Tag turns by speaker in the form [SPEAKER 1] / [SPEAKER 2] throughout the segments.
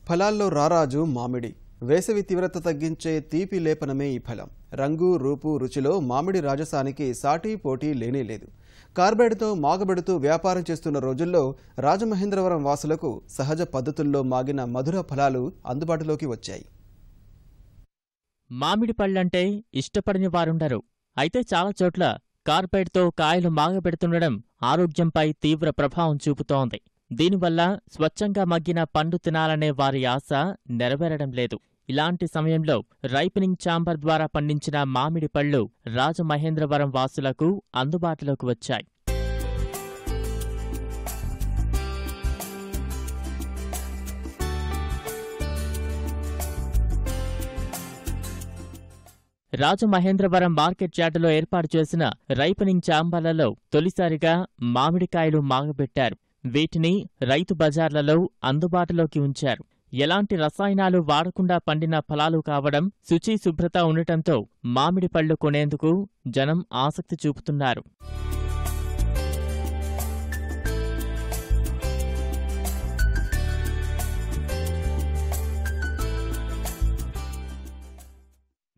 [SPEAKER 1] ఫలాల్లో రారాజు మామిడి. వేసవి తీవ్రత తగ్గించే తీపి లేపనమే ఈ ఫలం. రంగు, రూపు, రుచిలో మామిడి రాజసానికి సాటి పోటీ లేనేలేదు. కార్బైడ్తో మాగబెడుతూ వ్యాపారం చేస్తున్న రోజుల్లో రాజమహేంద్రవరం వాసులకు సహజ పద్ధతుల్లో మాగిన మధుర ఫలాలు అందుబాటులోకి వచ్చాయి.
[SPEAKER 2] మామిడి పళ్ళంటే ఇష్టపడని వారుండరు. అయితే చాలా చోట్ల కార్బైడ్తో కాయలు మాగబెడుతుండడం ఆరోగ్యంపై తీవ్ర ప్రభావం చూపుతోంది. దీనివల్ల స్వచ్ఛంగా మగ్గిన పండు తినాలనే వారి ఆశ నెరవేరడం లేదు. ఇలాంటి సమయంలో రైపనింగ్ ఛాంబర్ ద్వారా పండించిన మామిడి పళ్ళు రాజమహేంద్రవరం వాసులకు అందుబాటులోకి వచ్చాయి. రాజమహేంద్రవరం మార్కెట్ యార్డులో ఏర్పాటు చేసిన రైపనింగ్ ఛాంబర్లలో తొలిసారిగా మామిడికాయలు మాగబెట్టారు. వీటిని రైతు బజార్లలో అందుబాటులోకి ఉంచారు. ఎలాంటి రసాయనాలు వాడకుండా పండిన ఫలాలు కావడం, శుచి శుభ్రత ఉండటంతో మామిడి పళ్ళు కొనేందుకు జనం ఆసక్తి చూపుతున్నారు.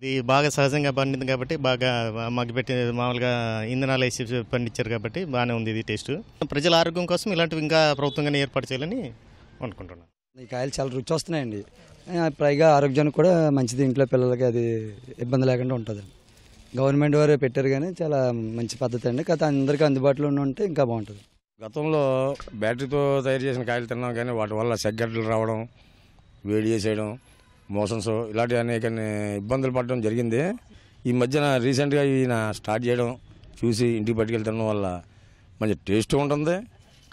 [SPEAKER 3] ఇది బాగా సహజంగా పండింది కాబట్టి బాగా మగ్గిపెట్టి మామూలుగా ఇంధనాలు వేసి పండించారు కాబట్టి బాగానే ఉంది ఇది టేస్ట్. ప్రజల ఆరోగ్యం కోసం ఇలాంటివి ఇంకా ప్రభుత్వంగానే ఏర్పాటు చేయాలని అనుకుంటున్నాను.
[SPEAKER 4] ఈ కాయలు చాలా రుచి వస్తున్నాయండి. పైగా ఆరోగ్యానికి కూడా మంచిది, ఇంట్లో పిల్లలకి అది ఇబ్బంది లేకుండా ఉంటుంది. గవర్నమెంట్ వారు పెట్టారు కానీ చాలా మంచి పద్ధతి అండి. కాకపోతే అందరికీ అందుబాటులో ఉంటే ఇంకా బాగుంటుంది.
[SPEAKER 5] గతంలో బ్యాటరీతో తయారు చేసిన కాయలు తిన్నాం కానీ వాటి వల్ల సెగ్గడ్డలు రావడం, వేడి చేసేయడం, మోషన్స్ ఇలాంటి అనేక ఇబ్బందులు పడడం జరిగింది. ఈ మధ్యన రీసెంట్గా ఈయన స్టార్ట్ చేయడం చూసి ఇంటికి పట్టుకెళ్తున్న వల్ల మంచి టేస్ట్ ఉంటుంది.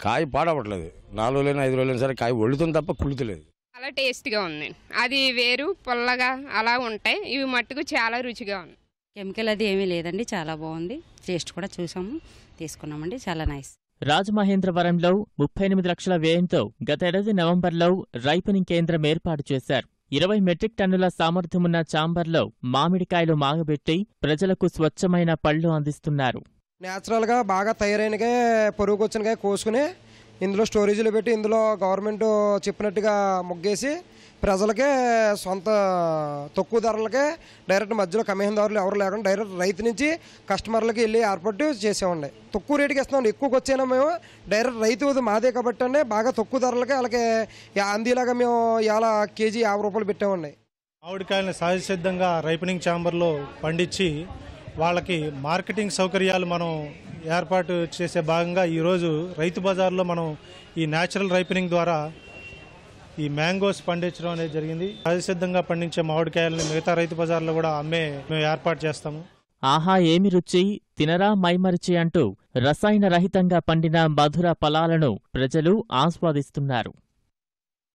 [SPEAKER 5] కాయ పాడవట్లేదు. 4 రోజులైనా 5 రోజులైనా సరే కాయ ఒళ్ళుతుంది తప్ప కుళ్ళుతలేదు.
[SPEAKER 6] చాలా టేస్ట్గా ఉంది. అది వేరు పొల్లగా అలా ఉంటాయి. ఇవి మట్టుకు చాలా రుచిగా ఉంది.
[SPEAKER 7] కెమికల్ అది ఏమీ లేదండి, చాలా బాగుంది. టేస్ట్ కూడా చూసాము, తీసుకున్నామండి, చాలా నైస్.
[SPEAKER 2] రాజమహేంద్రవరంలో 38 లక్షల వ్యయంతో గతేడాది నవంబర్లో రైపనింగ్ కేంద్రం ఏర్పాటు చేశారు. 20 మెట్రిక్ టన్నుల సామర్థ్యమున్న ఛాంబర్లో మామిడికాయలు మాగబెట్టి ప్రజలకు స్వచ్ఛమైన పళ్లు అందిస్తున్నారు.
[SPEAKER 8] న్యాచురల్గా బాగా తయారైనగా పొరుగుకు వచ్చినగా కోసుకుని ఇందులో స్టోరేజీలో పెట్టి ఇందులో గవర్నమెంట్ చెప్పినట్టుగా మొగ్గేసి ప్రజలకే సొంత తక్కువ ధరలకే డైరెక్ట్ మధ్యలో కమిషన్దారులు ఎవరు లేకుండా డైరెక్ట్ రైతు నుంచి కస్టమర్లకి వెళ్ళి ఏర్పాటు చేసామండి. తక్కువ రేటుకి ఇస్తామండి. ఎక్కువకి వచ్చైనా మేము డైరెక్ట్ రైతు మాదే కాబట్టి అండి బాగా తక్కువ ధరలకే వాళ్ళకి అందేలాగా మేము ఇలా కేజీ 50 రూపాయలు పెట్టామండి.
[SPEAKER 9] మామిడికాయలను సహజ సిద్ధంగా రైపనింగ్ ఛాంబర్లో పండించి వాళ్ళకి మార్కెటింగ్ సౌకర్యాలు మనం ఏర్పాటు చేసే భాగంగా ఈరోజు రైతు బజార్లో మనం ఈ న్యాచురల్ రైపనింగ్ ద్వారా ఈ మ్యాంగోస్ పండించడం అనేది జరిగింది. సహజ సిద్ధంగా పండించే మామిడికాయలని మిగతా రైతు బజార్లో కూడా మేము ఏర్పాటు చేస్తాము.
[SPEAKER 2] ఆహా ఏమి రుచి, తినరా మైమరిచి అంటూ రసాయన రహితంగా పండిన మధుర ఫలాలను ప్రజలు ఆస్వాదిస్తున్నారు.